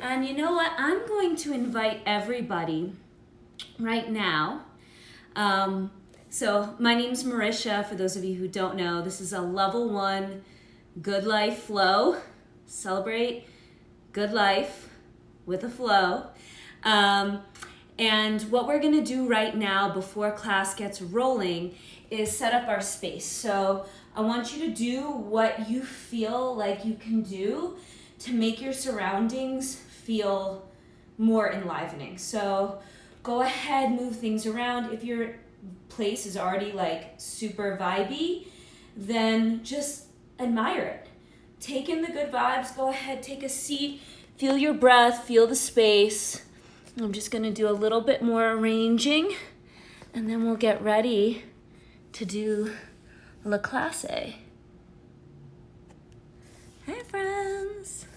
And you know what? I'm going to invite everybody right now. So my name's Marisha. For those of you who don't know, this is a level 1 good life flow. Celebrate good life with a flow. And what we're going to do right now before class gets rolling is set up our space. So I want you to do what you feel like you can do to make your surroundings feel more enlivening. So go ahead, move things around. If your place is already like super vibey, then just admire it. Take in the good vibes. Go ahead, take a seat, feel your breath, feel the space. I'm just gonna do a little bit more arranging and then we'll get ready to do La Classe. Hi friends.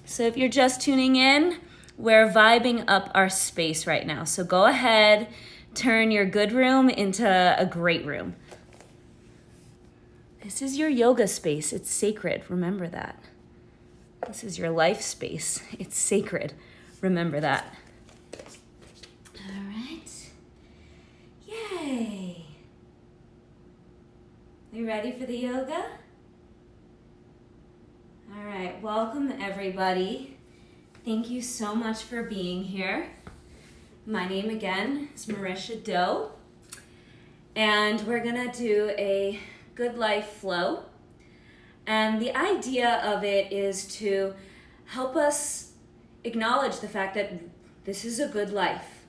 So if you're just tuning in, we're vibing up our space right now. So go ahead, turn your good room into a great room. This is your yoga space. It's sacred. Remember that. This is your life space. It's sacred. Remember that. All right. Yay. You ready for the yoga? All right. Welcome, everybody. Thank you so much for being here. My name again is Marisha Doe, and we're gonna do a good life flow. And the idea of it is to help us acknowledge the fact that this is a good life.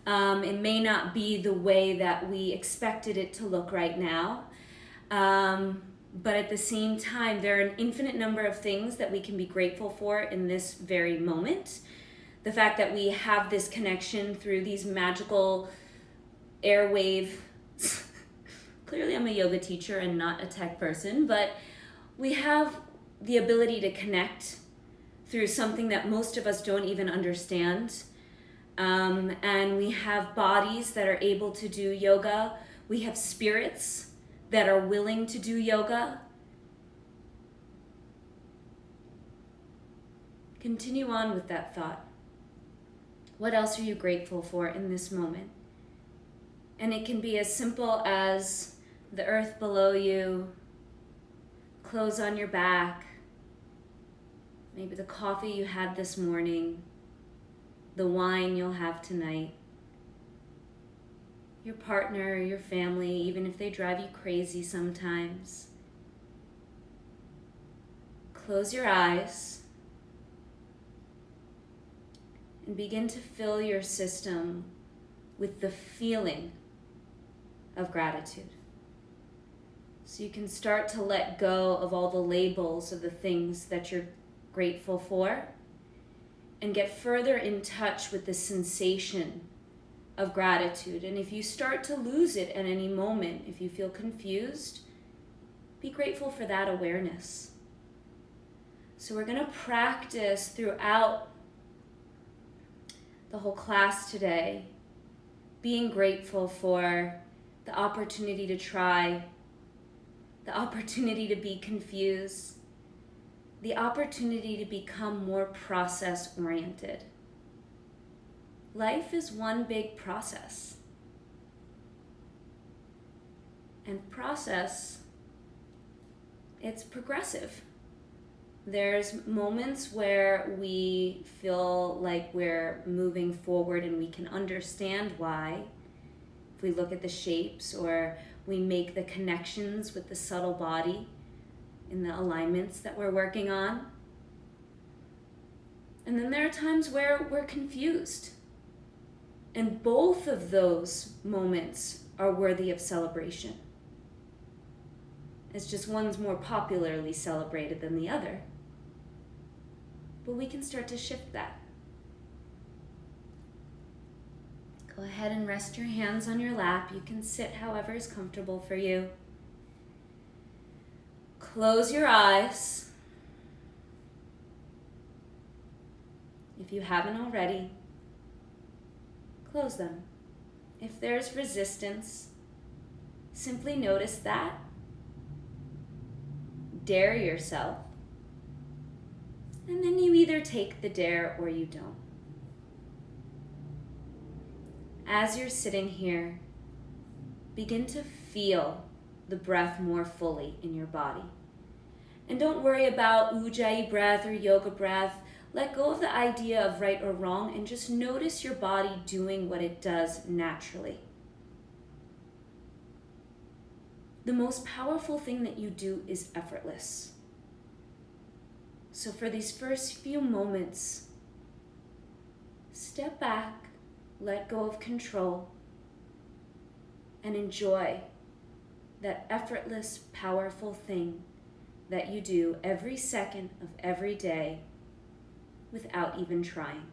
It may not be the way that we expected it to look right now, but at the same time, there are an infinite number of things that we can be grateful for in this very moment. The fact that we have this connection through these magical airwave. Clearly I'm a yoga teacher and not a tech person, but we have the ability to connect through something that most of us don't even understand. And we have bodies that are able to do yoga. We have spirits that are willing to do yoga. Continue on with that thought. What else are you grateful for in this moment? And it can be as simple as the earth below you, clothes on your back, maybe the coffee you had this morning, the wine you'll have tonight, your partner, your family, even if they drive you crazy sometimes. Close your eyes and begin to fill your system with the feeling of gratitude. So you can start to let go of all the labels of the things that you're grateful for and get further in touch with the sensation of gratitude. And if you start to lose it at any moment, if you feel confused, be grateful for that awareness. So we're going to practice throughout the whole class today, being grateful for the opportunity to try, the opportunity to be confused, the opportunity to become more process-oriented. Life is one big process. And process, it's progressive. There's moments where we feel like we're moving forward and we can understand why. If we look at the shapes or we make the connections with the subtle body in the alignments that we're working on. And then there are times where we're confused. And both of those moments are worthy of celebration. It's just one's more popularly celebrated than the other. But we can start to shift that. Go ahead and rest your hands on your lap. You can sit however is comfortable for you. Close your eyes. If you haven't already, close them. If there's resistance, simply notice that. Dare yourself And then you either take the dare or you don't. As you're sitting here, begin to feel the breath more fully in your body. And don't worry about ujjayi breath or yoga breath. Let go of the idea of right or wrong and just notice your body doing what it does naturally. The most powerful thing that you do is effortless. So for these first few moments, step back, let go of control, and enjoy that effortless, powerful thing that you do every second of every day without even trying.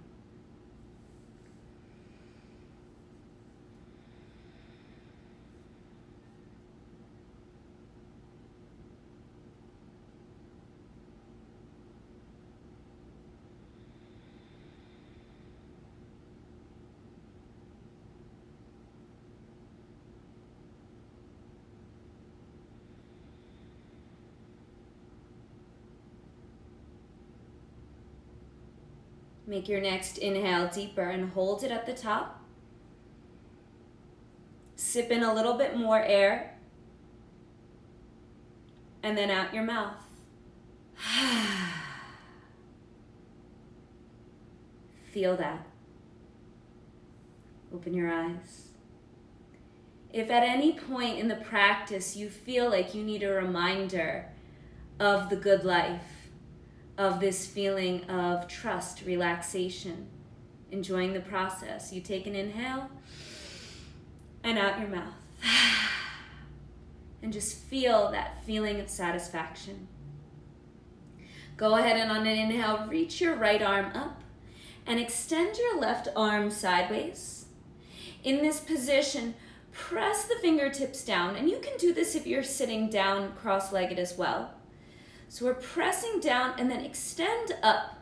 Make your next inhale deeper and hold it at the top. Sip in a little bit more air. And then out your mouth. Feel that. Open your eyes. If at any point in the practice you feel like you need a reminder of the good life, of this feeling of trust, relaxation, enjoying the process, you take an inhale and out your mouth. And just feel that feeling of satisfaction. Go ahead and on an inhale, reach your right arm up and extend your left arm sideways. In this position, press the fingertips down, and you can do this if you're sitting down cross-legged as well. So we're pressing down and then extend up.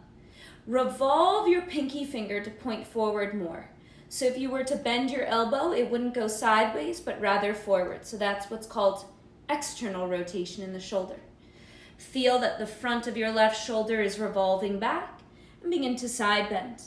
Revolve your pinky finger to point forward more. So if you were to bend your elbow, it wouldn't go sideways, but rather forward. So that's what's called external rotation in the shoulder. Feel that the front of your left shoulder is revolving back and begin to side bend.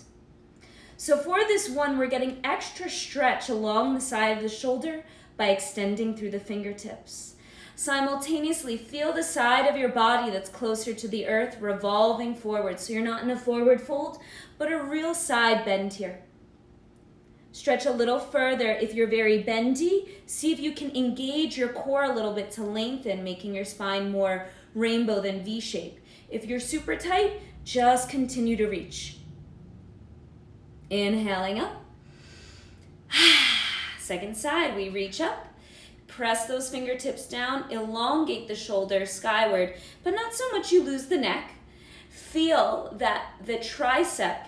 So for this one, we're getting extra stretch along the side of the shoulder by extending through the fingertips. Simultaneously, feel the side of your body that's closer to the earth revolving forward. So you're not in a forward fold, but a real side bend here. Stretch a little further. If you're very bendy, see if you can engage your core a little bit to lengthen, making your spine more rainbow than V-shape. If you're super tight, just continue to reach. Inhaling up. Second side, we reach up. Press those fingertips down, elongate the shoulders skyward, but not so much you lose the neck. Feel that the tricep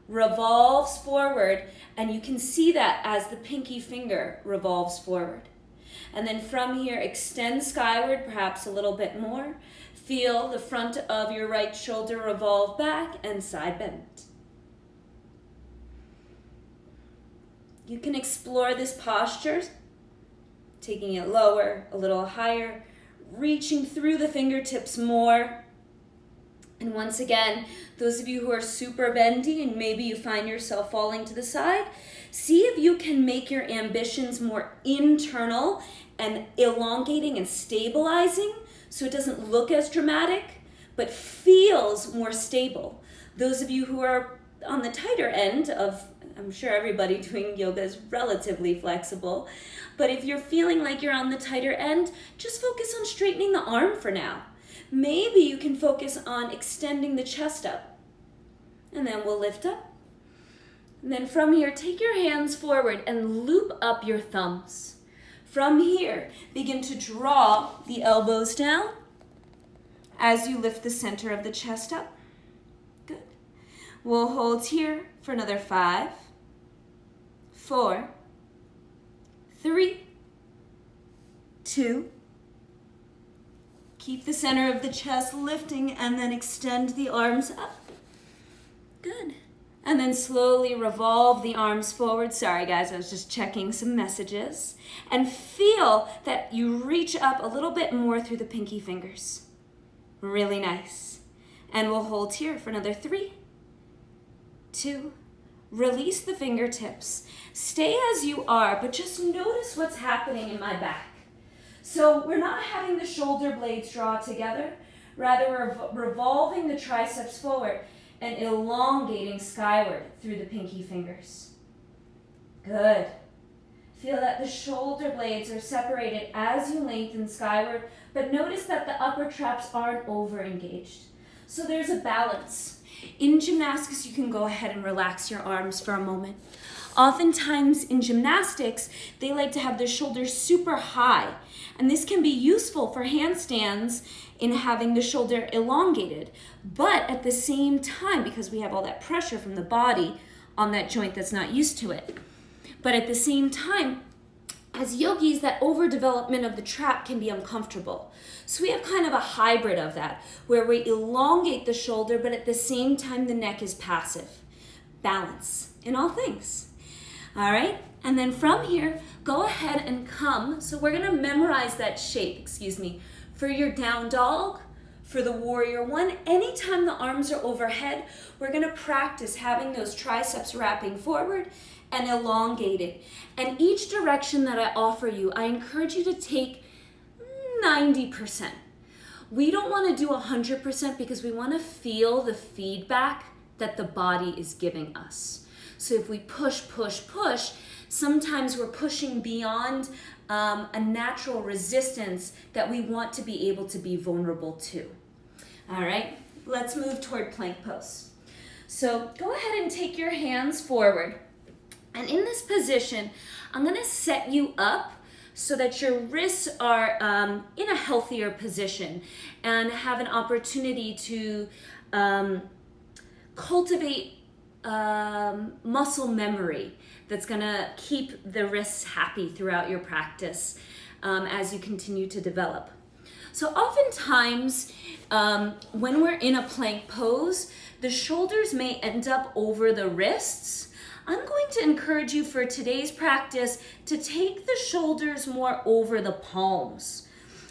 revolves forward, and you can see that as the pinky finger revolves forward. And then from here, extend skyward, perhaps a little bit more. Feel the front of your right shoulder revolve back and side bend. You can explore this posture, taking it lower, a little higher, reaching through the fingertips more. And once again, those of you who are super bendy and maybe you find yourself falling to the side, see if you can make your ambitions more internal and elongating and stabilizing so it doesn't look as dramatic, but feels more stable. Those of you who are on the tighter end of, I'm sure everybody doing yoga is relatively flexible, but if you're feeling like you're on the tighter end, just focus on straightening the arm for now. Maybe you can focus on extending the chest up. And then we'll lift up. And then from here, take your hands forward and loop up your thumbs. From here, begin to draw the elbows down as you lift the center of the chest up. Good. We'll hold here for another 5, 4, 3, 2. Keep the center of the chest lifting and then extend the arms up. Good. And then slowly revolve the arms forward. Sorry guys, I was just checking some messages. And feel that you reach up a little bit more through the pinky fingers. Really nice. And we'll hold here for another 3, 2, release the fingertips. Stay as you are, but just notice what's happening in my back. So we're not having the shoulder blades draw together. Rather, we're revolving the triceps forward and elongating skyward through the pinky fingers. Good. Feel that the shoulder blades are separated as you lengthen skyward, but notice that the upper traps aren't over-engaged. So there's a balance. In gymnastics, you can go ahead and relax your arms for a moment. Oftentimes in gymnastics, they like to have their shoulders super high, and this can be useful for handstands in having the shoulder elongated. But at the same time, because we have all that pressure from the body on that joint that's not used to it, but at the same time, as yogis, that overdevelopment of the trap can be uncomfortable. So we have kind of a hybrid of that, where we elongate the shoulder, but at the same time, the neck is passive. Balance in all things. All right, and then from here, go ahead and come. So we're gonna memorize that shape, for your down dog, for the warrior one. Anytime the arms are overhead, we're gonna practice having those triceps wrapping forward and elongated. And each direction that I offer you, I encourage you to take 90%. We don't wanna do 100% because we wanna feel the feedback that the body is giving us. So if we push, sometimes we're pushing beyond a natural resistance that we want to be able to be vulnerable to. All right, let's move toward plank pose. So go ahead and take your hands forward. And in this position, I'm gonna set you up so that your wrists are in a healthier position and have an opportunity to cultivate muscle memory that's gonna keep the wrists happy throughout your practice as you continue to develop. So oftentimes, when we're in a plank pose, the shoulders may end up over the wrists. I'm going to encourage you for today's practice to take the shoulders more over the palms,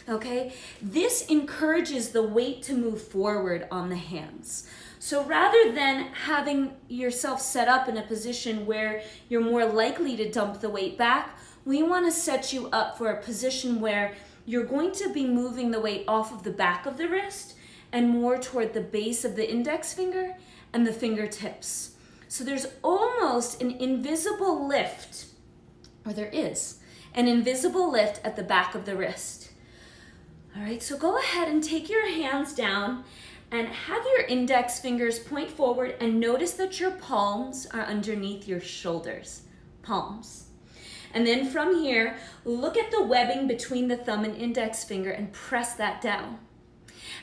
okay? This encourages the weight to move forward on the hands. So rather than having yourself set up in a position where you're more likely to dump the weight back, we want to set you up for a position where you're going to be moving the weight off of the back of the wrist and more toward the base of the index finger and the fingertips. So there's almost an invisible lift, or there is an invisible lift at the back of the wrist. All right, so go ahead and take your hands down and have your index fingers point forward and notice that your palms are underneath your shoulders, palms. And then from here, look at the webbing between the thumb and index finger and press that down.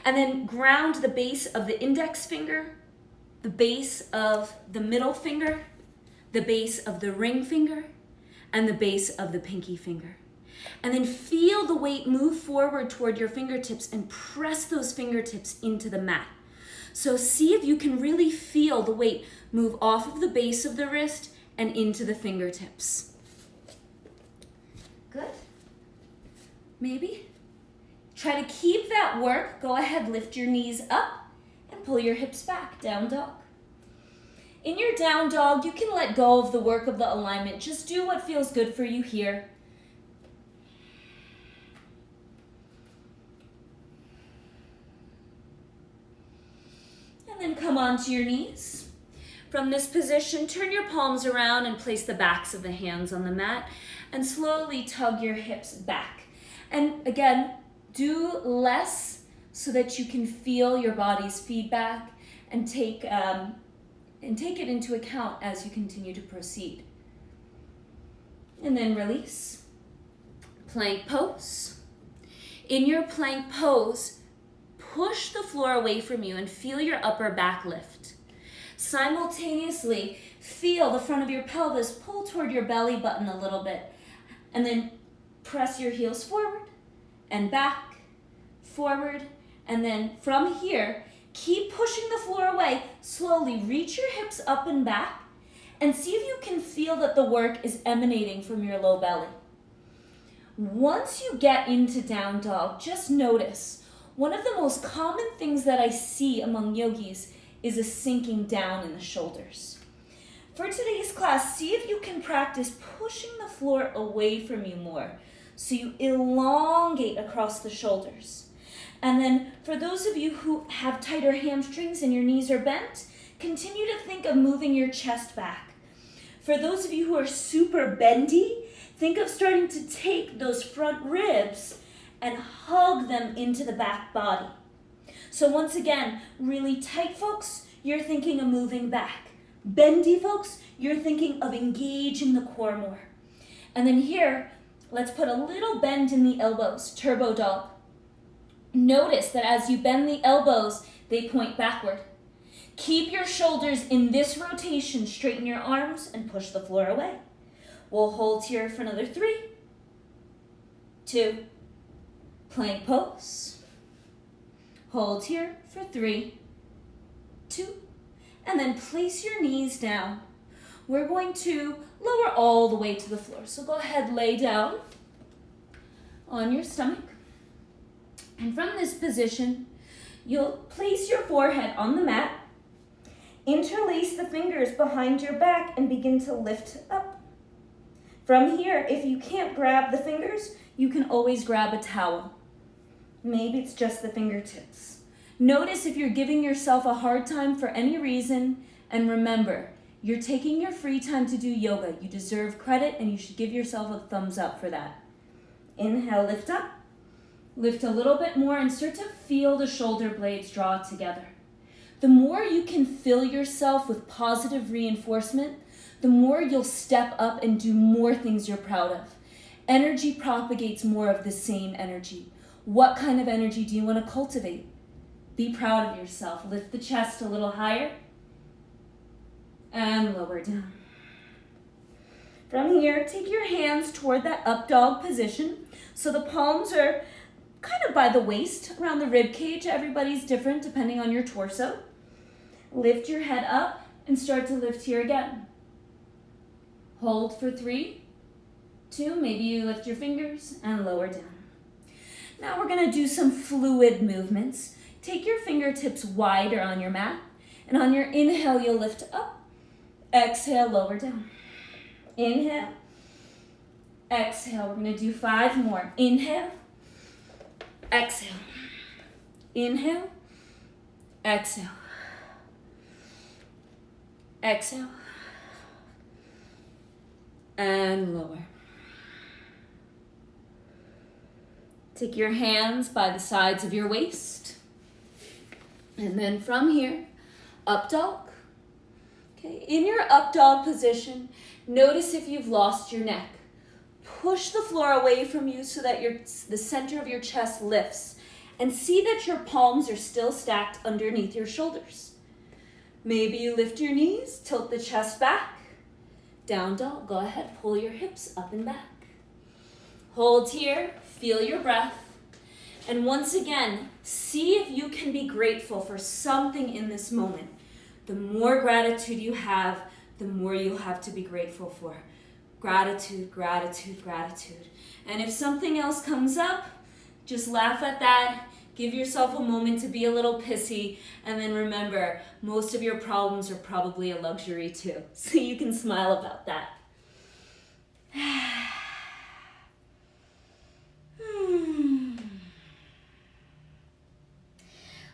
And then ground the base of the index finger, the base of the middle finger, the base of the ring finger, and the base of the pinky finger. And then feel the weight move forward toward your fingertips and press those fingertips into the mat. So see if you can really feel the weight move off of the base of the wrist and into the fingertips. Good. Maybe. Try to keep that work. Go ahead, lift your knees up and pull your hips back, down dog. In your down dog, you can let go of the work of the alignment. Just do what feels good for you here. And then come onto your knees. From this position, turn your palms around and place the backs of the hands on the mat and slowly tug your hips back. And again, do less so that you can feel your body's feedback and take it into account as you continue to proceed. And then release. Plank pose. In your plank pose, push the floor away from you and feel your upper back lift. Simultaneously, feel the front of your pelvis pull toward your belly button a little bit. And then press your heels forward and back, forward, and then from here, keep pushing the floor away. Slowly reach your hips up and back and see if you can feel that the work is emanating from your low belly. Once you get into down dog, just notice one of the most common things that I see among yogis is a sinking down in the shoulders. For today's class, see if you can practice pushing the floor away from you more so you elongate across the shoulders. And then for those of you who have tighter hamstrings and your knees are bent, continue to think of moving your chest back. For those of you who are super bendy, think of starting to take those front ribs and hug them into the back body. So once again, really tight folks, you're thinking of moving back. Bendy folks, you're thinking of engaging the core more. And then here, let's put a little bend in the elbows, turbo dog. Notice that as you bend the elbows, they point backward. Keep your shoulders in this rotation, straighten your arms and push the floor away. We'll hold here for another 3, 2, plank pose. Hold here for 3, 2, and then place your knees down. We're going to lower all the way to the floor. So go ahead, lay down on your stomach. And from this position, you'll place your forehead on the mat, interlace the fingers behind your back, and begin to lift up. From here, if you can't grab the fingers, you can always grab a towel. Maybe it's just the fingertips. Notice if you're giving yourself a hard time for any reason, and remember, you're taking your free time to do yoga. You deserve credit, and you should give yourself a thumbs up for that. Inhale, lift up. Lift a little bit more and start to feel the shoulder blades draw together. The more you can fill yourself with positive reinforcement, the more you'll step up and do more things you're proud of. Energy propagates more of the same energy. What kind of energy do you want to cultivate? Be proud of yourself. Lift the chest a little higher and lower down. From here, take your hands toward that up dog position. So the palms are kind of by the waist, around the rib cage. Everybody's different depending on your torso. Lift your head up and start to lift here again. Hold for 3, 2, maybe you lift your fingers and lower down. Now we're gonna do some fluid movements. Take your fingertips wider on your mat, and on your inhale, you'll lift up. Exhale, lower down. Inhale, exhale. We're gonna do 5 more. Inhale, exhale. Inhale, exhale. Exhale. And lower. Take your hands by the sides of your waist. And then from here, up dog. Okay, in your up dog position, notice if you've lost your neck. Push the floor away from you so that the center of your chest lifts. And see that your palms are still stacked underneath your shoulders. Maybe you lift your knees, tilt the chest back. Down dog, go ahead, pull your hips up and back. Hold here, feel your breath. And once again, see if you can be grateful for something in this moment. The more gratitude you have, the more you'll have to be grateful for. Gratitude, gratitude, gratitude. And if something else comes up, just laugh at that. Give yourself a moment to be a little pissy. And then remember, most of your problems are probably a luxury too. So you can smile about that.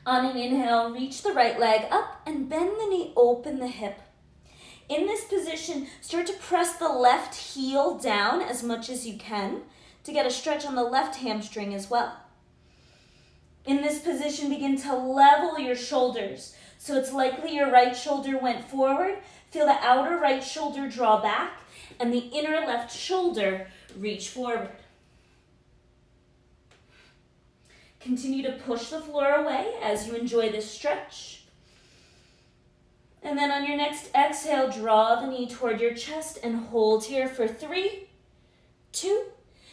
On an inhale, reach the right leg up and bend the knee, open the hip. In this position, start to press the left heel down as much as you can to get a stretch on the left hamstring as well. In this position, begin to level your shoulders. So it's likely your right shoulder went forward. Feel the outer right shoulder draw back and the inner left shoulder reach forward. Continue to push the floor away as you enjoy this stretch. And then on your next exhale, draw the knee toward your chest and hold here for 3, 2.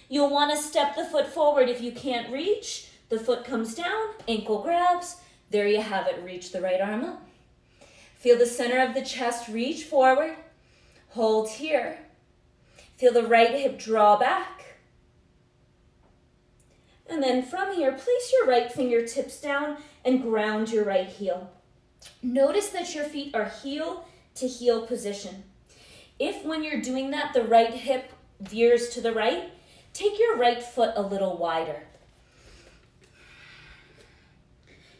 You'll want to step the foot forward if you can't reach. The foot comes down, ankle grabs. There you have it, reach the right arm up. Feel the center of the chest reach forward. Hold here. Feel the right hip draw back. And then from here, place your right fingertips down and ground your right heel. Notice that your feet are heel to heel position. If when you're doing that, the right hip veers to the right, take your right foot a little wider.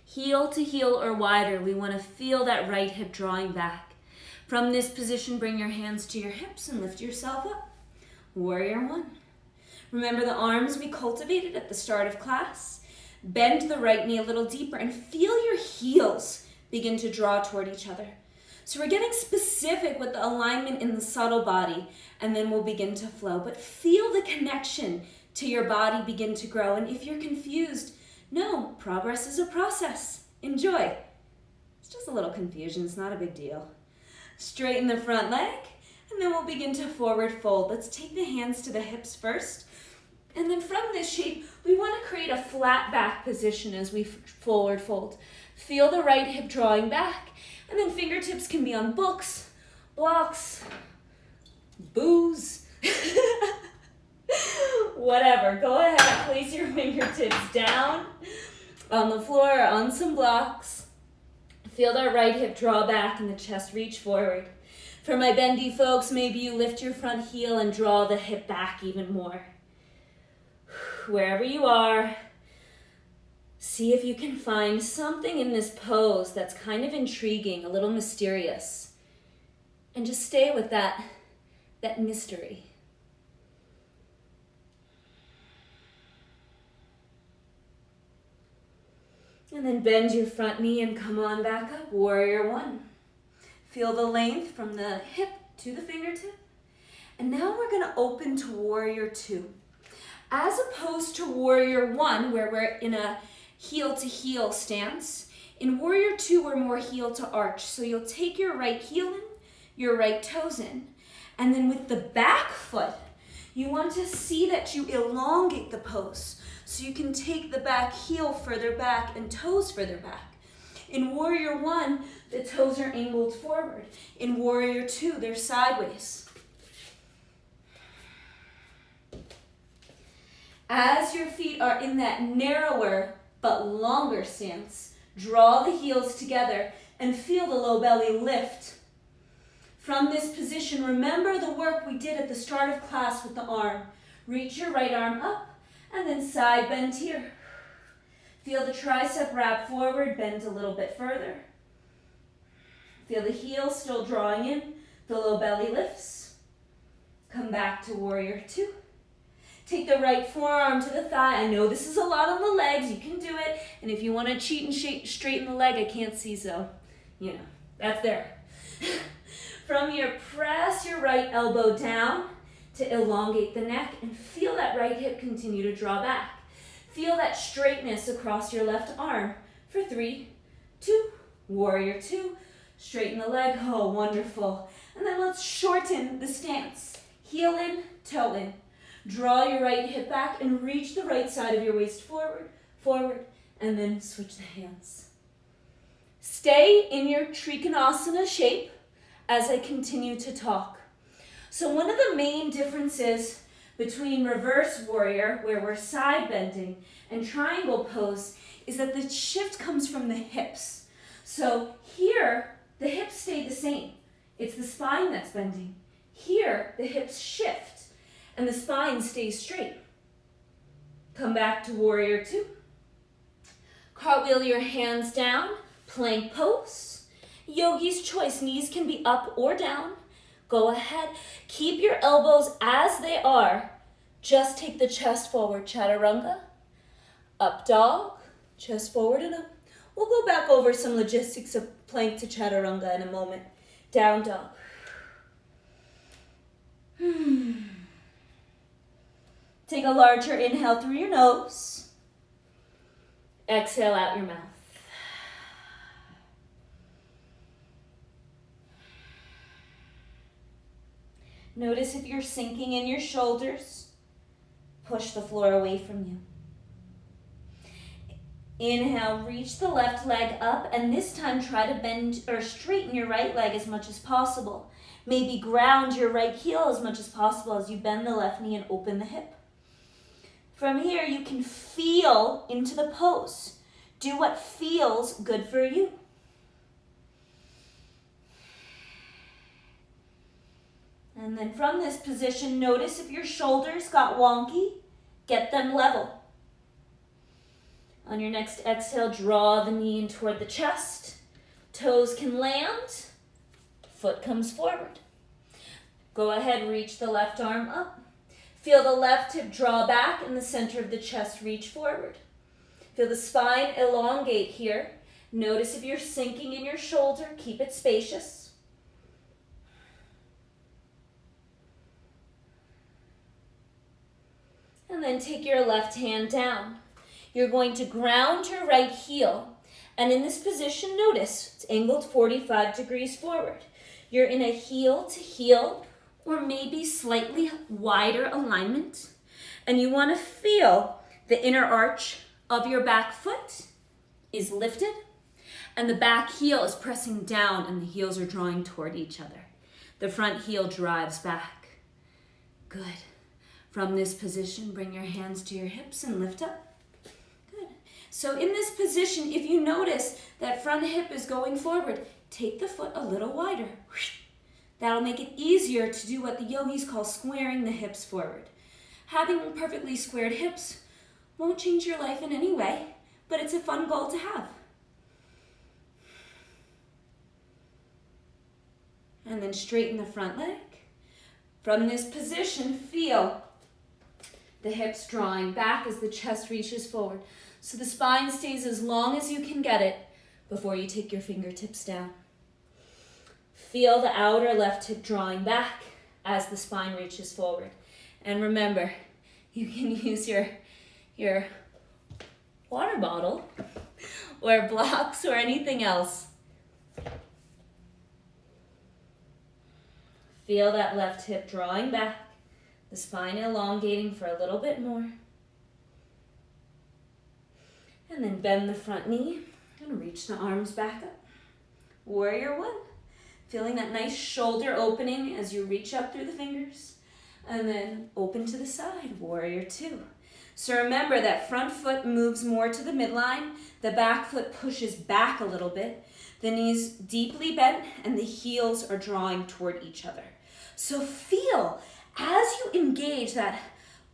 Heel to heel or wider, we want to feel that right hip drawing back. From this position, bring your hands to your hips and lift yourself up. Warrior one. Remember the arms we cultivated at the start of class? Bend the right knee a little deeper and feel your heels begin to draw toward each other. So we're getting specific with the alignment in the subtle body, and then we'll begin to flow. But feel the connection to your body begin to grow. And if you're confused, no, progress is a process. Enjoy. It's just a little confusion. It's not a big deal. Straighten the front leg, and then we'll begin to forward fold. Let's take the hands to the hips first. And then from this shape, we want to create a flat back position as we forward fold. Feel the right hip drawing back, and then fingertips can be on books, blocks, booze, whatever. Go ahead, place your fingertips down on the floor or on some blocks. Feel that right hip draw back and the chest reach forward. For my bendy folks, maybe you lift your front heel and draw the hip back even more. Wherever you are, see if you can find something in this pose that's kind of intriguing, a little mysterious. And just stay with that mystery. And then bend your front knee and come on back up, warrior one. Feel the length from the hip to the fingertip. And now we're gonna open to warrior two. As opposed to warrior one, where we're in a heel to heel stance, in warrior two, we're more heel to arch. So you'll take your right heel in, your right toes in, and then with the back foot, you want to see that you elongate the pose. So you can take the back heel further back and toes further back. In warrior one, the toes are angled forward. In warrior two, they're sideways. As your feet are in that narrower but longer stance, draw the heels together and feel the low belly lift. From this position, remember the work we did at the start of class with the arm. Reach your right arm up and then side bend here. Feel the tricep wrap forward, bend a little bit further. Feel the heels still drawing in, the low belly lifts. Come back to warrior two. Take the right forearm to the thigh. I know this is a lot on the legs. You can do it. And if you want to cheat and straighten the leg, I can't see, so, that's there. From here, press your right elbow down to elongate the neck and feel that right hip continue to draw back. Feel that straightness across your left arm for 3, 2, warrior two. Straighten the leg. Oh, wonderful. And then let's shorten the stance. Heel in, toe in. Draw your right hip back and reach the right side of your waist forward, forward, and then switch the hands. Stay in your Trikonasana shape as I continue to talk. So one of the main differences between reverse warrior, where we're side bending, and triangle pose is that the shift comes from the hips. So here, the hips stay the same. It's the spine that's bending. Here, the hips shift and the spine stays straight. Come back to warrior two. Cartwheel your hands down, plank pose. Yogi's choice, knees can be up or down. Go ahead, keep your elbows as they are. Just take the chest forward, chaturanga. Up dog, chest forward and up. We'll go back over some logistics of plank to chaturanga in a moment. Down dog. Take a larger inhale through your nose. Exhale out your mouth. Notice if you're sinking in your shoulders. Push the floor away from you. Inhale, reach the left leg up, and this time try to bend or straighten your right leg as much as possible. Maybe ground your right heel as much as possible as you bend the left knee and open the hip. From here, you can feel into the pose. Do what feels good for you. And then from this position, notice if your shoulders got wonky, get them level. On your next exhale, draw the knee in toward the chest. Toes can land, foot comes forward. Go ahead, reach the left arm up. Feel the left hip draw back and the center of the chest reach forward. Feel the spine elongate here. Notice if you're sinking in your shoulder, keep it spacious. And then take your left hand down. You're going to ground your right heel. And in this position, notice it's angled 45 degrees forward. You're in a heel to heel or maybe slightly wider alignment. And you want to feel the inner arch of your back foot is lifted and the back heel is pressing down and the heels are drawing toward each other. The front heel drives back. Good. From this position, bring your hands to your hips and lift up. Good. So in this position, if you notice that front hip is going forward, take the foot a little wider. That'll make it easier to do what the yogis call squaring the hips forward. Having perfectly squared hips won't change your life in any way, but it's a fun goal to have. And then straighten the front leg. From this position, feel the hips drawing back as the chest reaches forward. So the spine stays as long as you can get it before you take your fingertips down. Feel the outer left hip drawing back as the spine reaches forward. And remember, you can use your water bottle or blocks or anything else. Feel that left hip drawing back, the spine elongating for a little bit more. And then bend the front knee and reach the arms back up. Warrior one. Feeling that nice shoulder opening as you reach up through the fingers. And then open to the side, warrior two. So remember that front foot moves more to the midline. The back foot pushes back a little bit. The knees deeply bent and the heels are drawing toward each other. So feel as you engage that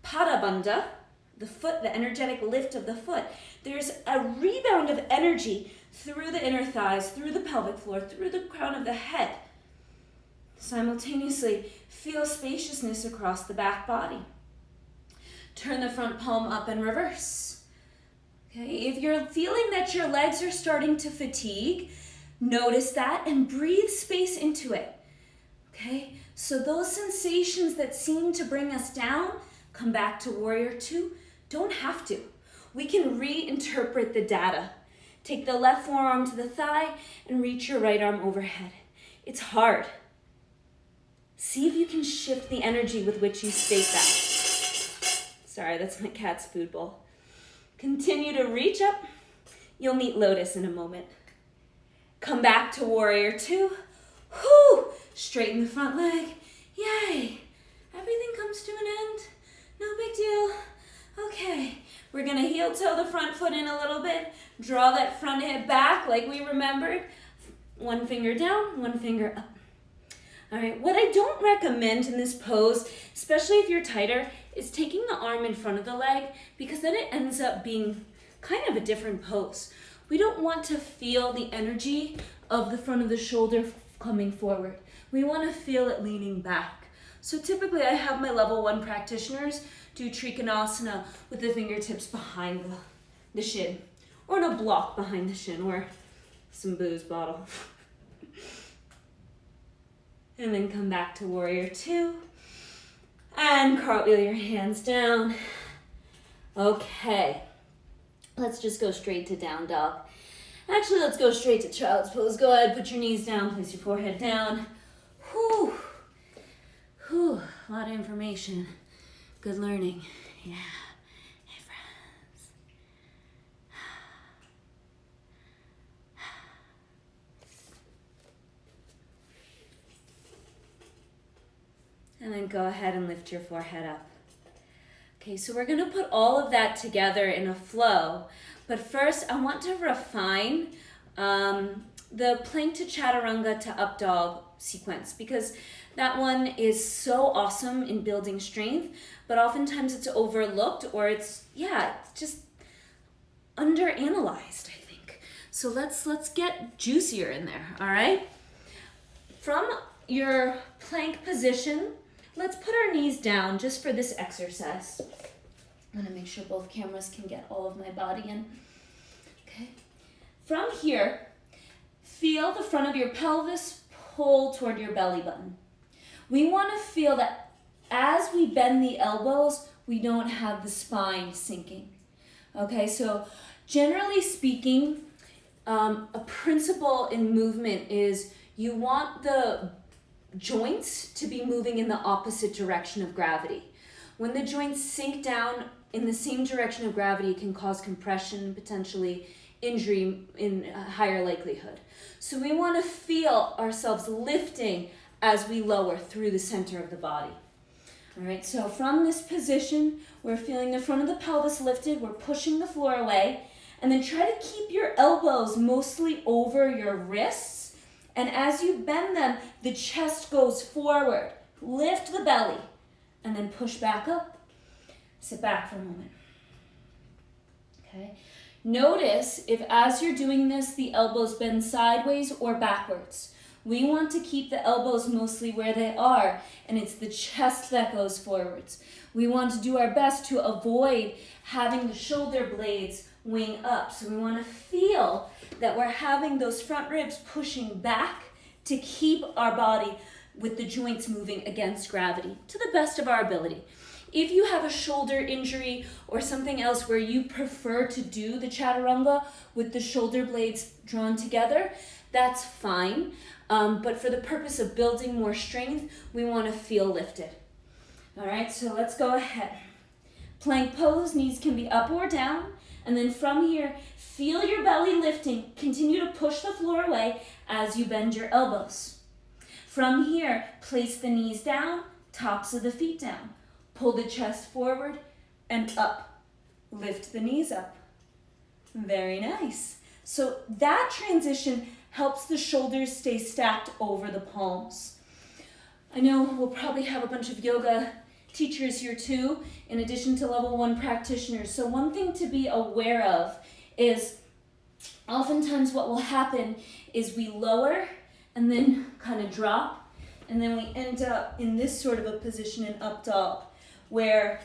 pada bandha, the foot, the energetic lift of the foot, there's a rebound of energy through the inner thighs, through the pelvic floor, through the crown of the head. Simultaneously, feel spaciousness across the back body. Turn the front palm up and reverse. Okay, if you're feeling that your legs are starting to fatigue, notice that and breathe space into it. Okay, so those sensations that seem to bring us down, come back to warrior two, don't have to. We can reinterpret the data. Take the left forearm to the thigh and reach your right arm overhead. It's hard. See if you can shift the energy with which you state that. Sorry, that's my cat's food bowl. Continue to reach up. You'll meet lotus in a moment. Come back to warrior two. Whoo! Straighten the front leg. Yay! Everything comes to an end. No big deal. Okay, we're gonna heel toe the front foot in a little bit. Draw that front hip back like we remembered. One finger down, one finger up. All right, what I don't recommend in this pose, especially if you're tighter, is taking the arm in front of the leg because then it ends up being kind of a different pose. We don't want to feel the energy of the front of the shoulder coming forward. We want to feel it leaning back. So typically I have my level 1 practitioners do Trikonasana with the fingertips behind the shin, or in a block behind the shin, or some booze bottle. And then come back to warrior two. And cartwheel your hands down. Okay. Let's just go straight to down dog. Actually, let's go straight to child's pose. Go ahead, put your knees down, place your forehead down. Whew. Whew. A lot of information. Good learning. Yeah. Hey, friends. And then go ahead and lift your forehead up. Okay, so we're gonna put all of that together in a flow. But first, I want to refine the plank to chaturanga to up dog sequence, because that one is so awesome in building strength, but oftentimes it's overlooked, or it's just underanalyzed, I think. So let's get juicier in there, all right? From your plank position, let's put our knees down just for this exercise. I'm gonna make sure both cameras can get all of my body in. Okay. From here, feel the front of your pelvis pull toward your belly button. We want to feel that as we bend the elbows, we don't have the spine sinking. Okay, so generally speaking, a principle in movement is you want the joints to be moving in the opposite direction of gravity. When the joints sink down in the same direction of gravity, it can cause compression, potentially injury in a higher likelihood. So we want to feel ourselves lifting as we lower through the center of the body. All right, so from this position, we're feeling the front of the pelvis lifted, we're pushing the floor away, and then try to keep your elbows mostly over your wrists, and as you bend them, the chest goes forward. Lift the belly, and then push back up. Sit back for a moment. Okay. Notice if as you're doing this, the elbows bend sideways or backwards. We want to keep the elbows mostly where they are, and it's the chest that goes forwards. We want to do our best to avoid having the shoulder blades wing up. So we want to feel that we're having those front ribs pushing back to keep our body with the joints moving against gravity to the best of our ability. If you have a shoulder injury or something else where you prefer to do the chaturanga with the shoulder blades drawn together, that's fine. But for the purpose of building more strength, we want to feel lifted. All right, so let's go ahead. Plank pose, knees can be up or down. And then from here, feel your belly lifting. Continue to push the floor away as you bend your elbows. From here, place the knees down, tops of the feet down. Pull the chest forward and up. Lift the knees up. Very nice. So that transition helps the shoulders stay stacked over the palms. I know we'll probably have a bunch of yoga teachers here too, in addition to level 1 practitioners. So one thing to be aware of is oftentimes what will happen is we lower and then kind of drop, and then we end up in this sort of a position in up dog, where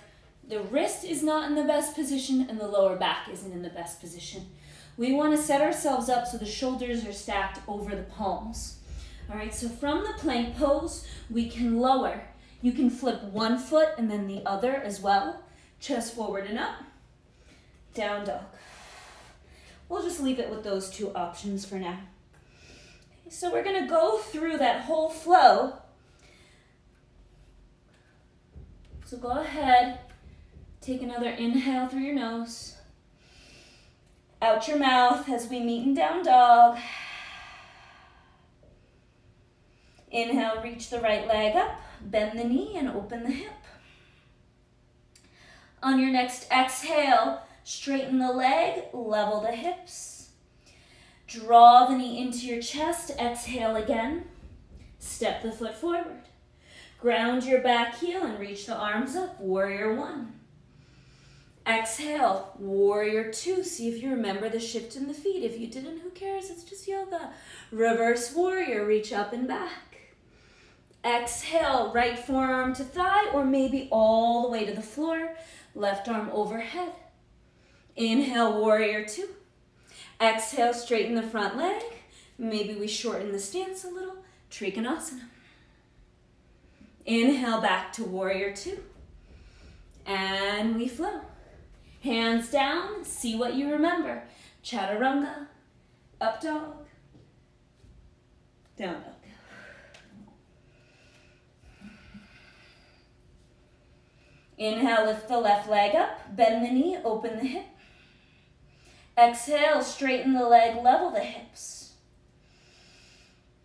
the wrist is not in the best position and the lower back isn't in the best position. We want to set ourselves up so the shoulders are stacked over the palms. All right, so from the plank pose, we can lower. You can flip one foot and then the other as well. Chest forward and up. Down dog. We'll just leave it with those two options for now. So we're going to go through that whole flow. So go ahead, take another inhale through your nose. Out your mouth as we meet in down dog. Inhale, reach the right leg up, bend the knee and open the hip. On your next exhale, straighten the leg, level the hips. Draw the knee into your chest, exhale again. Step the foot forward. Ground your back heel and reach the arms up, warrior 1. Exhale, warrior 2. See if you remember the shift in the feet. If you didn't, who cares? It's just yoga. Reverse warrior, reach up and back. Exhale, right forearm to thigh or maybe all the way to the floor. Left arm overhead. Inhale, warrior 2. Exhale, straighten the front leg. Maybe we shorten the stance a little. Trikonasana. Inhale, back to warrior 2. And we flow. Hands down, see what you remember. Chaturanga, up dog, down dog. Inhale, lift the left leg up, bend the knee, open the hip. Exhale, straighten the leg, level the hips.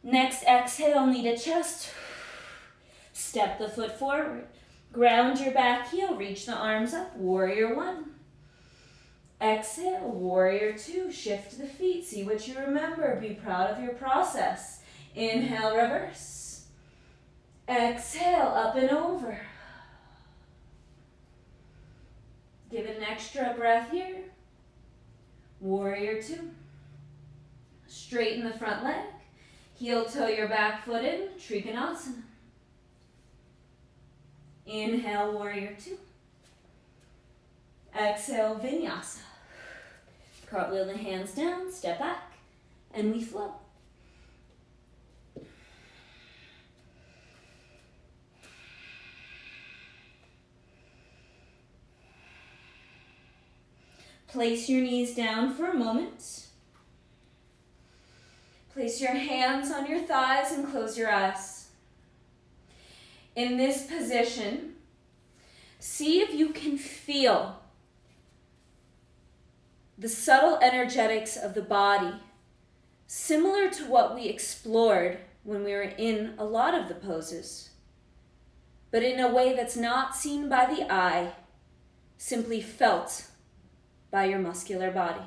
Next exhale, knee to chest. Step the foot forward. Ground your back heel, reach the arms up, warrior one. Exhale, warrior two, shift the feet, see what you remember, be proud of your process. Inhale, reverse. Exhale, up and over. Give it an extra breath here. Warrior two. Straighten the front leg. Heel toe your back foot in, Trikonasana. Inhale, warrior two. Exhale, vinyasa. Cartwheel the hands down, step back, and we flow. Place your knees down for a moment. Place your hands on your thighs and close your eyes. In this position, see if you can feel the subtle energetics of the body, similar to what we explored when we were in a lot of the poses, but in a way that's not seen by the eye, simply felt by your muscular body.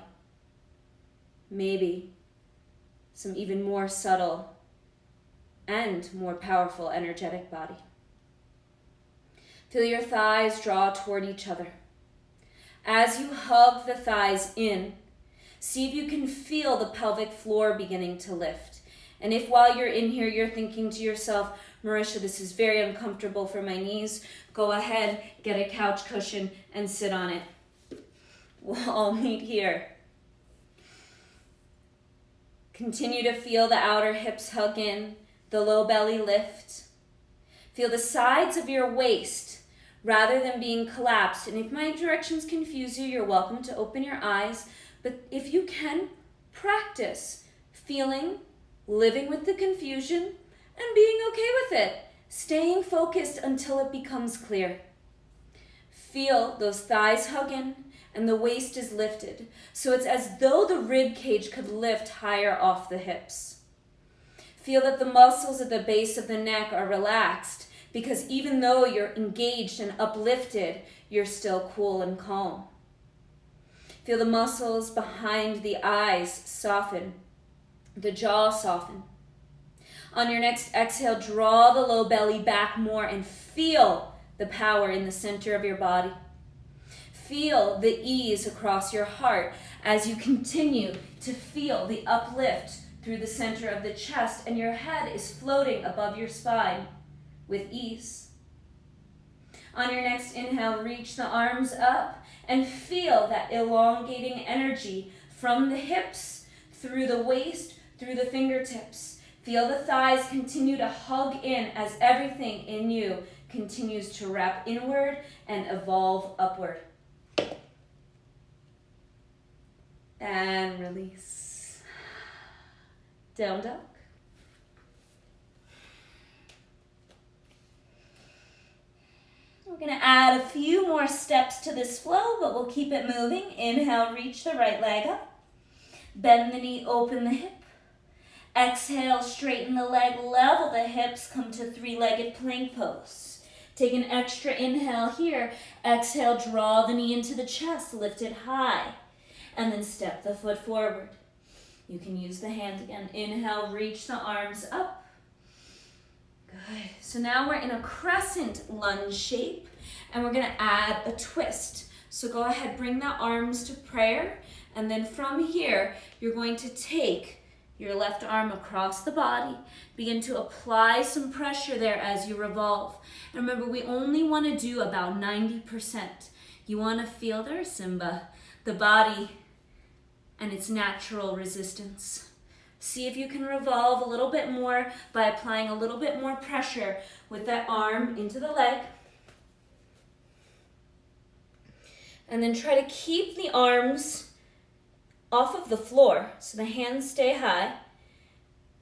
Maybe some even more subtle and more powerful energetic body. Feel your thighs draw toward each other. As you hug the thighs in, see if you can feel the pelvic floor beginning to lift. And if while you're in here you're thinking to yourself, Marisha, this is very uncomfortable for my knees, go ahead, get a couch cushion and sit on it. We'll all meet here. Continue to feel the outer hips hug in, the low belly lift. Feel the sides of your waist rather than being collapsed. And if my directions confuse you, you're welcome to open your eyes. But if you can, practice feeling, living with the confusion, and being okay with it. Staying focused until it becomes clear. Feel those thighs hug in and the waist is lifted. So it's as though the rib cage could lift higher off the hips. Feel that the muscles at the base of the neck are relaxed, because even though you're engaged and uplifted, you're still cool and calm. Feel the muscles behind the eyes soften, the jaw soften. On your next exhale, draw the low belly back more and feel the power in the center of your body. Feel the ease across your heart as you continue to feel the uplift through the center of the chest, and your head is floating above your spine with ease. On your next inhale, reach the arms up and feel that elongating energy from the hips, through the waist, through the fingertips. Feel the thighs continue to hug in as everything in you continues to wrap inward and evolve upward. And release. Down dog. We're going to add a few more steps to this flow, but we'll keep it moving. Inhale, reach the right leg up. Bend the knee, open the hip. Exhale, straighten the leg, level the hips, come to three-legged plank pose. Take an extra inhale here. Exhale, draw the knee into the chest, lift it high. And then step the foot forward. You can use the hand again. Inhale, reach the arms up. Good. So now we're in a crescent lunge shape, and we're going to add a twist. So go ahead, bring the arms to prayer, and then from here, you're going to take your left arm across the body. Begin to apply some pressure there as you revolve. And remember, we only want to do about 90%. You want to feel there, Simba, the body and its natural resistance. See if you can revolve a little bit more by applying a little bit more pressure with that arm into the leg. And then try to keep the arms off of the floor so the hands stay high.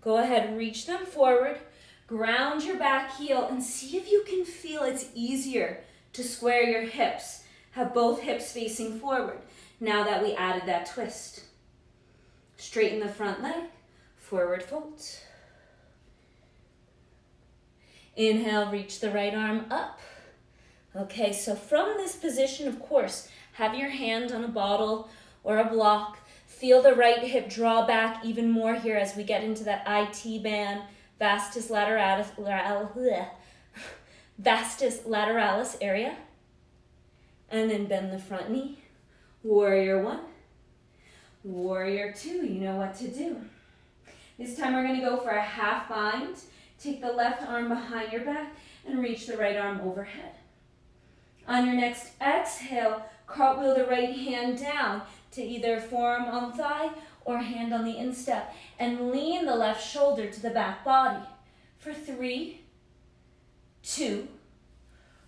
Go ahead, reach them forward, ground your back heel, and see if you can feel it's easier to square your hips. Have both hips facing forward now that we added that twist. Straighten the front leg, forward fold. Inhale, reach the right arm up. Okay, so from this position, of course, have your hand on a bottle or a block. Feel the right hip draw back even more here as we get into that IT band, vastus lateralis area. And then bend the front knee. Warrior 1. Warrior 2, you know what to do. This time we're going to go for a half bind. Take the left arm behind your back and reach the right arm overhead. On your next exhale, cartwheel the right hand down to either forearm on thigh or hand on the instep, and lean the left shoulder to the back body. For 3, 2,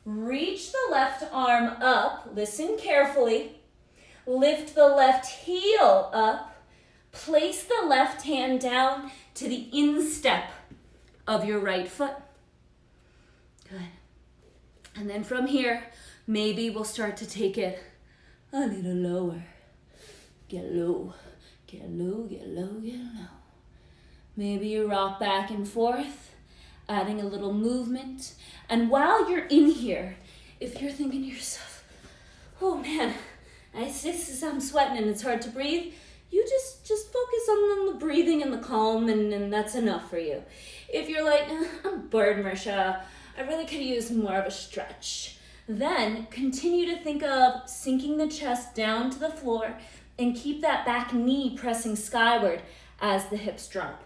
reach the left arm up, listen carefully, lift the left heel up, place the left hand down to the instep of your right foot. Good. And then from here, maybe we'll start to take it a little lower. Get low, get low, get low, get low. Maybe you rock back and forth, adding a little movement. And while you're in here, if you're thinking to yourself, oh man, I'm sweating and it's hard to breathe, you just focus on the breathing and the calm, and that's enough for you. If you're like, I'm bored, Marisha, I really could use more of a stretch, then continue to think of sinking the chest down to the floor and keep that back knee pressing skyward as the hips drop.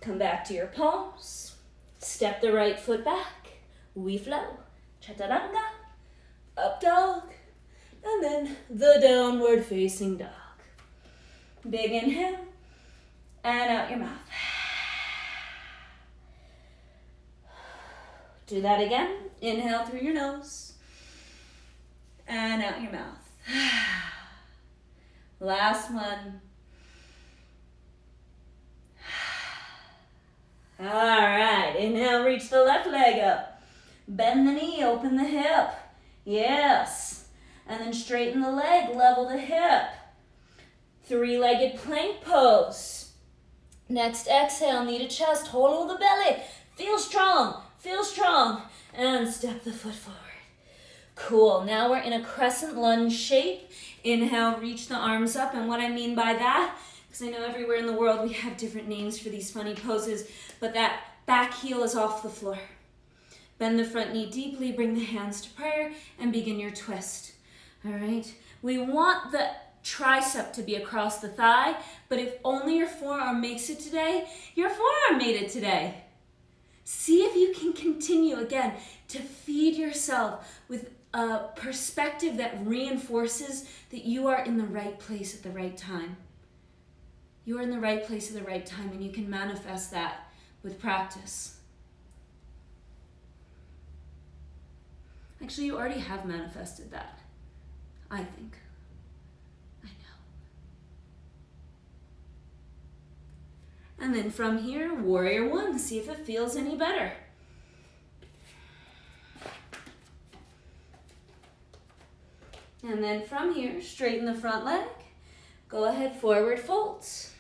Come back to your palms. Step the right foot back. We flow. Chaturanga. Up dog. And then the downward facing dog. Big inhale. And out your mouth. Do that again. Inhale through your nose. And out your mouth. Last one. All right, inhale, reach the left leg up. Bend the knee, open the hip. Yes. And then straighten the leg, level the hip. 3-legged plank pose. Next exhale, knee to chest, hold the belly. Feel strong, and step the foot forward. Cool, now we're in a crescent lunge shape. Inhale, reach the arms up, and what I mean by that, because I know everywhere in the world we have different names for these funny poses, but that back heel is off the floor. Bend the front knee deeply, bring the hands to prayer, and begin your twist. All right, we want the tricep to be across the thigh, but if only your forearm makes it today, your forearm made it today. See if you can continue, again, to feed yourself with a perspective that reinforces that you are in the right place at the right time. You are in the right place at the right time, and you can manifest that with practice. Actually, you already have manifested that, I think. I know. And then from here, warrior 1, see if it feels any better. And then from here, straighten the front leg. Go ahead, forward folds.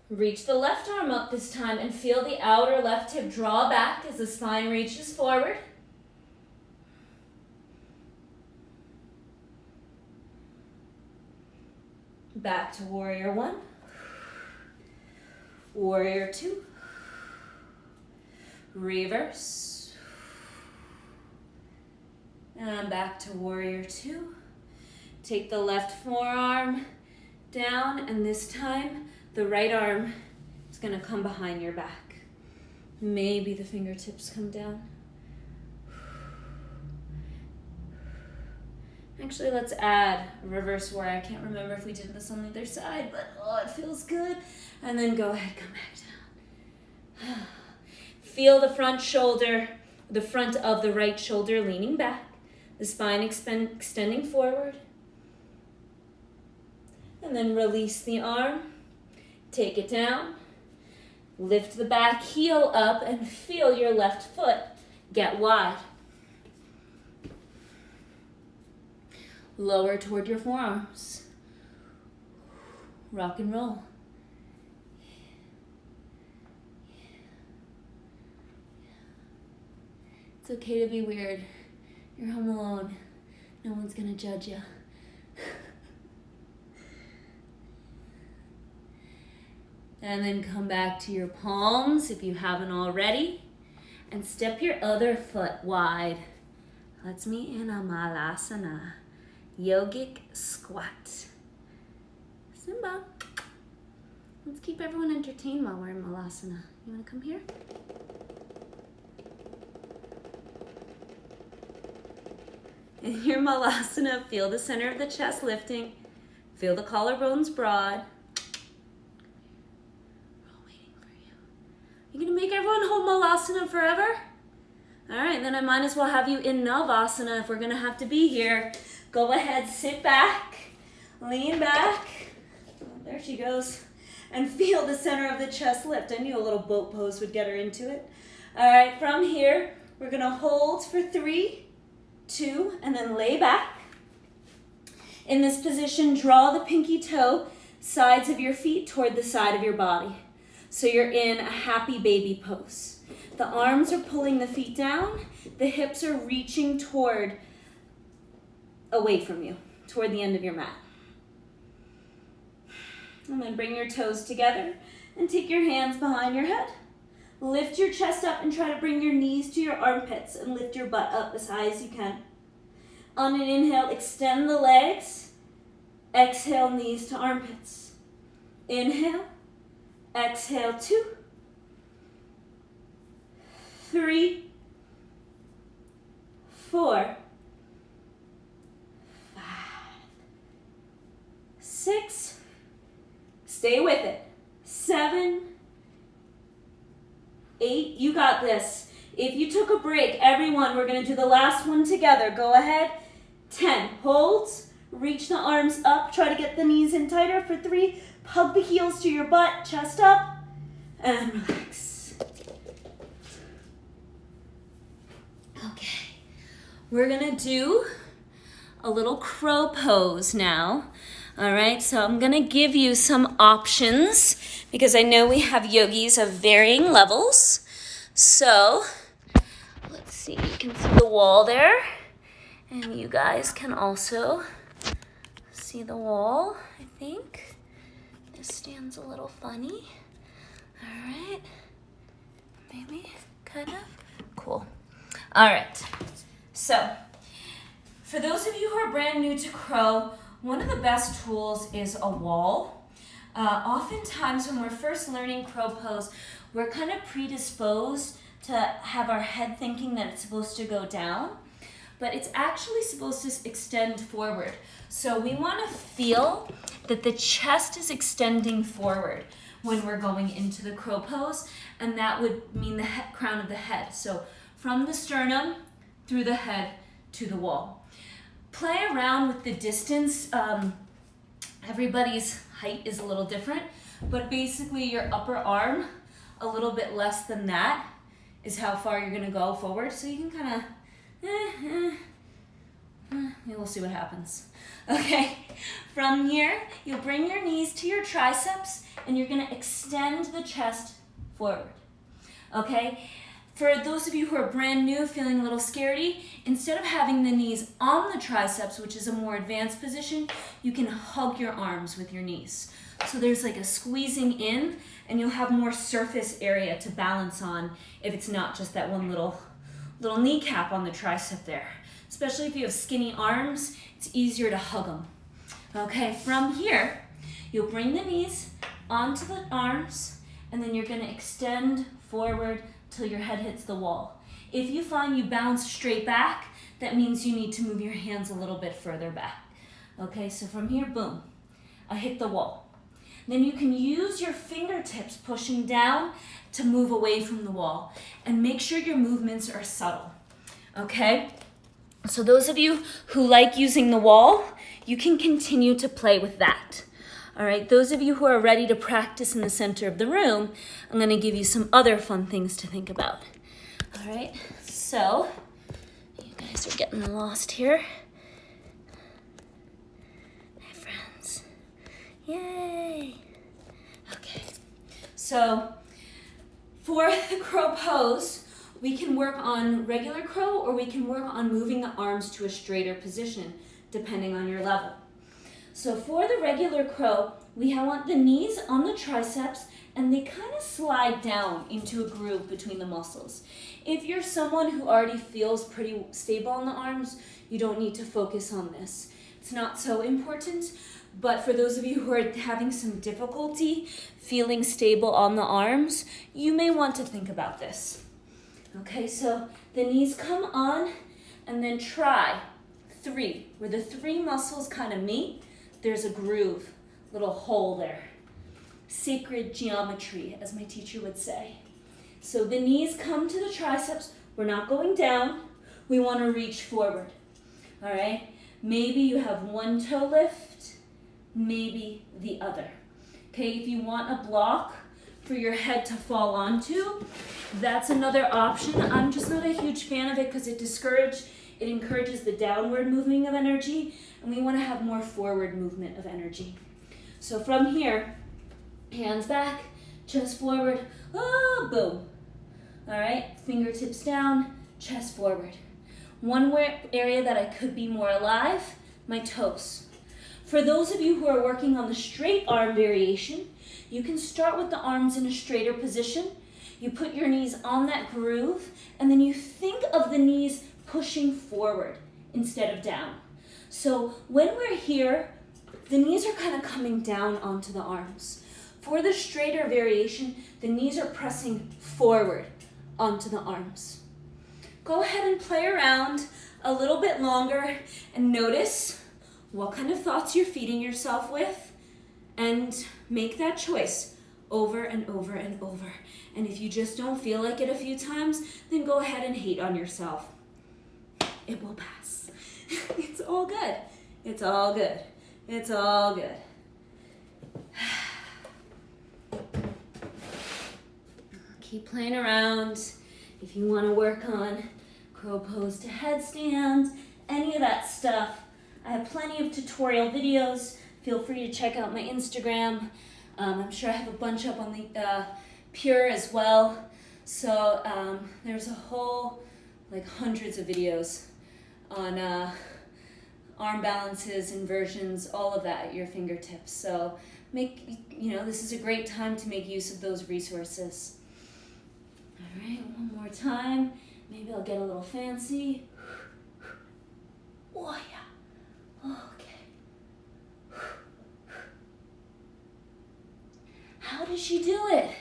Reach the left arm up this time and feel the outer left hip draw back as the spine reaches forward. Back to warrior 1. Warrior 2. Reverse. And back to warrior 2. Take the left forearm down, and this time the right arm is going to come behind your back. Maybe the fingertips come down. Actually, let's add a reverse warrior. I can't remember if we did this on the other side, but oh, it feels good. And then go ahead, come back down. Feel the front shoulder, the front of the right shoulder leaning back, the spine extending forward. And then release the arm, take it down, lift the back heel up, and feel your left foot get wide. Lower toward your forearms. Rock and roll. It's okay to be weird. You're home alone. No one's gonna judge you. And then come back to your palms if you haven't already. And step your other foot wide. Let's meet in a Navasana, yogic squat. Simba. Let's keep everyone entertained while we're in Navasana. You wanna come here? In your Navasana, feel the center of the chest lifting. Feel the collarbones broad. We're all waiting for you. You gonna make everyone hold Navasana forever? All right, then I might as well have you in Navasana if we're gonna have to be here. Go ahead, sit back, lean back. Oh, there she goes. And feel the center of the chest lift. I knew a little boat pose would get her into it. All right, from here, we're gonna hold for 3, 2, and then lay back. In this position, draw the pinky toe sides of your feet toward the side of your body. So you're in a happy baby pose. The arms are pulling the feet down. The hips are reaching away from you, toward the end of your mat. And then bring your toes together and take your hands behind your head. Lift your chest up and try to bring your knees to your armpits and lift your butt up as high as you can. On an inhale, extend the legs. Exhale, knees to armpits. Inhale. Exhale, 2, 3, 4, 5, 6. Stay with it. 7, 8. You got this. If you took a break, everyone, we're going to do the last one together. Go ahead. 10. Holds. Reach the arms up. Try to get the knees in tighter for 3. Hug the heels to your butt. Chest up. And relax. Okay. We're going to do a little crow pose now. All right, so I'm going to give you some options because I know we have yogis of varying levels. So let's see, you can see the wall there. And you guys can also see the wall, I think. This stands a little funny. All right, maybe, kind of. Cool. All right, so for those of you who are brand new to crow, one of the best tools is a wall. Oftentimes when we're first learning crow pose, we're kind of predisposed to have our head thinking that it's supposed to go down, but it's actually supposed to extend forward. So we want to feel that the chest is extending forward when we're going into the crow pose, and that would mean the crown of the head. So from the sternum, through the head, to the wall. Play around with the distance. Everybody's height is a little different, but basically your upper arm, a little bit less than that, is how far you're gonna go forward. So you can kind of, we'll see what happens. Okay, from here, you'll bring your knees to your triceps and you're gonna extend the chest forward, okay? For those of you who are brand new, feeling a little scaredy, instead of having the knees on the triceps, which is a more advanced position, you can hug your arms with your knees. So there's like a squeezing in, and you'll have more surface area to balance on if it's not just that one little kneecap on the tricep there. Especially if you have skinny arms, it's easier to hug them. Okay, from here, you'll bring the knees onto the arms, and then you're gonna extend forward till your head hits the wall. If you find you bounce straight back, that means you need to move your hands a little bit further back. Okay, so from here, boom, I hit the wall. Then you can use your fingertips pushing down to move away from the wall, and make sure your movements are subtle, okay? So those of you who like using the wall, you can continue to play with that. All right, those of you who are ready to practice in the center of the room, I'm gonna give you some other fun things to think about. All right, so you guys are getting lost here. Hi, friends. Yay. Okay, so for the crow pose, We can work on regular crow, or we can work on moving the arms to a straighter position, depending on your level. So for the regular crow, we want the knees on the triceps, and they kind of slide down into a groove between the muscles. If you're someone who already feels pretty stable on the arms, you don't need to focus on this. It's not so important, but for those of you who are having some difficulty feeling stable on the arms, you may want to think about this. Okay, so the knees come on, and then try 3, where the 3 muscles kind of meet. There's a groove, little hole there. Sacred geometry, as my teacher would say. So the knees come to the triceps. We're not going down. We want to reach forward. All right? Maybe you have one toe lift, maybe the other. Okay, if you want a block for your head to fall onto, that's another option. I'm just not a huge fan of it because it encourages the downward movement of energy, and we want to have more forward movement of energy. So from here, hands back, chest forward, boom. All right, fingertips down, chest forward. One area that I could be more alive, my toes. For those of you who are working on the straight arm variation, you can start with the arms in a straighter position. You put your knees on that groove, and then you think of the knees pushing forward instead of down. So when we're here, the knees are kind of coming down onto the arms. For the straighter variation, the knees are pressing forward onto the arms. Go ahead and play around a little bit longer and notice what kind of thoughts you're feeding yourself with, and make that choice over and over and over. And if you just don't feel like it a few times, then go ahead and hate on yourself. It will pass. It's all good. It's all good. It's all good. Keep playing around. If you want to work on crow pose to headstand, any of that stuff, I have plenty of tutorial videos. Feel free to check out my Instagram. I'm sure I have a bunch up on the Pure as well. So there's a whole, hundreds of videos on arm balances, inversions, all of that at your fingertips. So this is a great time to make use of those resources. All right, one more time. Maybe I'll get a little fancy. Oh yeah, okay. How does she do it?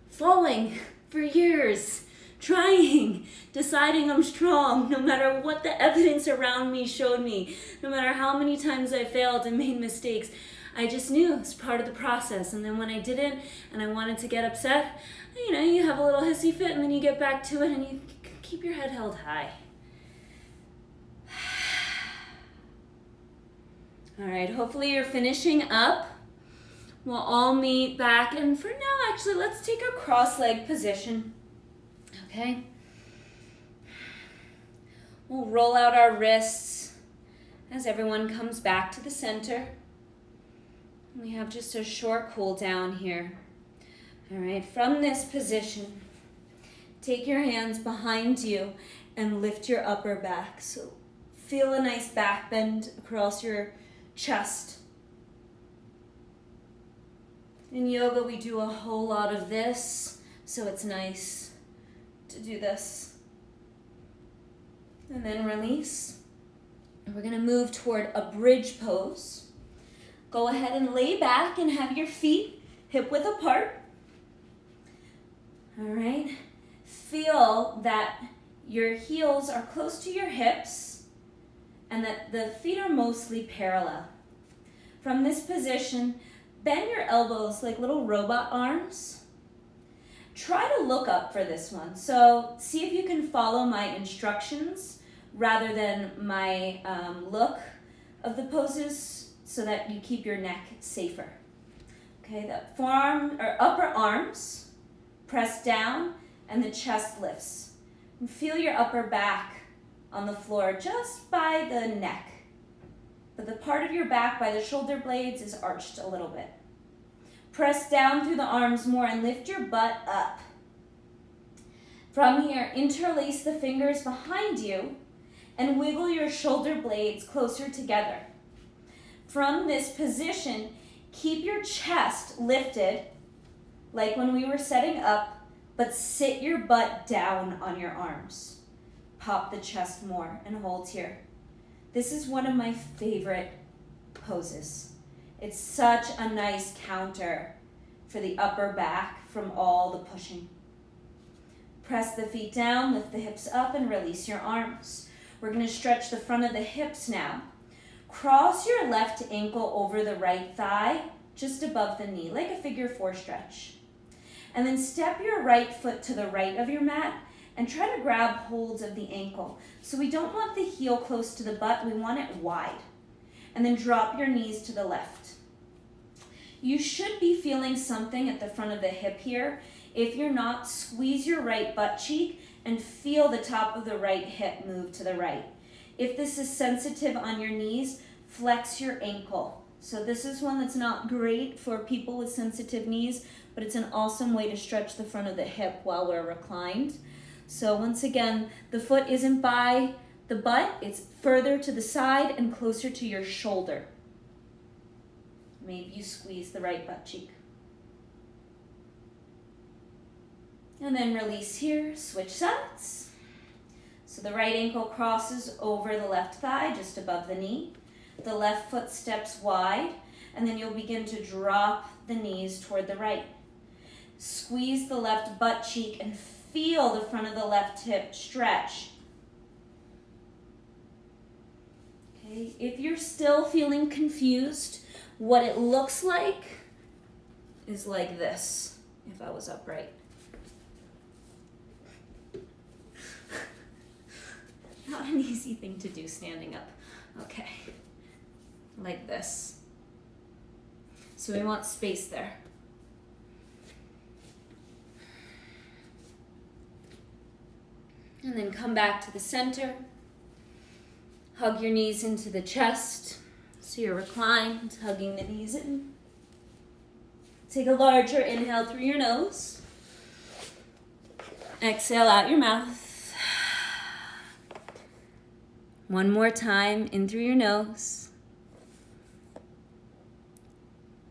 Falling for years, trying, deciding I'm strong, no matter what the evidence around me showed me, no matter how many times I failed and made mistakes. I just knew it's part of the process. And then when I didn't and I wanted to get upset, you have a little hissy fit, and then you get back to it and you keep your head held high. All right, hopefully you're finishing up. We'll all meet back, and for now, actually, let's take a cross-leg position, okay? We'll roll out our wrists as everyone comes back to the center. We have just a short cool down here. All right, from this position, take your hands behind you and lift your upper back. So feel a nice back bend across your chest. In yoga, we do a whole lot of this, so it's nice to do this. And then release. And we're gonna move toward a bridge pose. Go ahead and lay back and have your feet hip-width apart. All right. Feel that your heels are close to your hips and that the feet are mostly parallel. From this position, bend your elbows like little robot arms. Try to look up for this one. So see if you can follow my instructions rather than my look of the poses so that you keep your neck safer. Okay, the forearm or upper arms press down and the chest lifts. And feel your upper back on the floor just by the neck. But the part of your back by the shoulder blades is arched a little bit. Press down through the arms more and lift your butt up. From here, interlace the fingers behind you and wiggle your shoulder blades closer together. From this position, keep your chest lifted, like when we were setting up, but sit your butt down on your arms. Pop the chest more and hold here. This is one of my favorite poses. It's such a nice counter for the upper back from all the pushing. Press the feet down, lift the hips up, and release your arms. We're going to stretch the front of the hips now. Cross your left ankle over the right thigh, just above the knee, like a figure 4 stretch. And then step your right foot to the right of your mat and try to grab holds of the ankle. So we don't want the heel close to the butt, we want it wide. And then drop your knees to the left. You should be feeling something at the front of the hip here. If you're not, squeeze your right butt cheek and feel the top of the right hip move to the right. If this is sensitive on your knees, flex your ankle. So this is one that's not great for people with sensitive knees, but it's an awesome way to stretch the front of the hip while we're reclined. So once again, the foot isn't by the butt, it's further to the side and closer to your shoulder. Maybe you squeeze the right butt cheek. And then release here, switch sides. So the right ankle crosses over the left thigh, just above the knee. The left foot steps wide, and then you'll begin to drop the knees toward the right. Squeeze the left butt cheek and feel the front of the left hip stretch. Okay, if you're still feeling confused, what it looks like is like this, if I was upright. Not an easy thing to do standing up. Okay, like this. So we want space there. And then come back to the center. Hug your knees into the chest. So you're reclined, hugging the knees in. Take a larger inhale through your nose. Exhale out your mouth. One more time, in through your nose.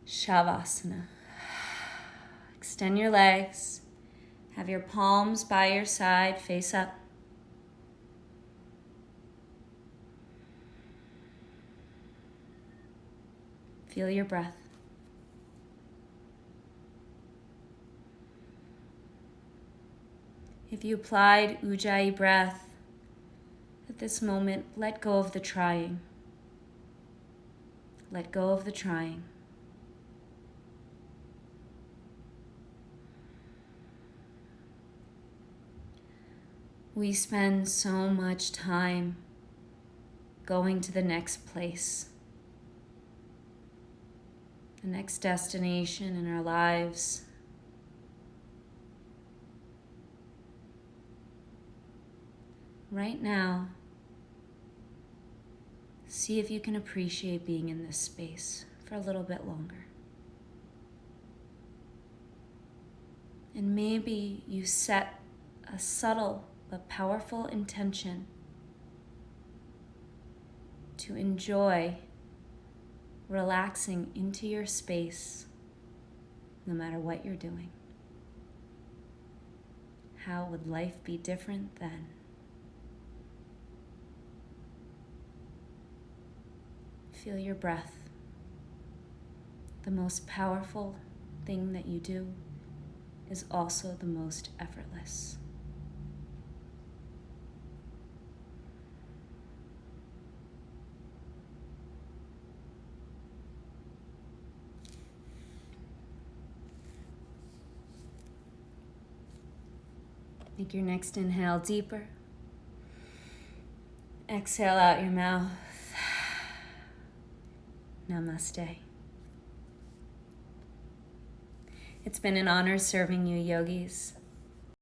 Shavasana. Extend your legs. Have your palms by your side, face up. Feel your breath. If you applied Ujjayi breath, at this moment, let go of the trying. Let go of the trying. We spend so much time going to the next place, the next destination in our lives. Right now, see if you can appreciate being in this space for a little bit longer. And maybe you set a subtle but powerful intention to enjoy relaxing into your space no matter what you're doing. How would life be different then? Feel your breath. The most powerful thing that you do is also the most effortless. Make your next inhale deeper. Exhale out your mouth. Namaste. It's been an honor serving you, yogis.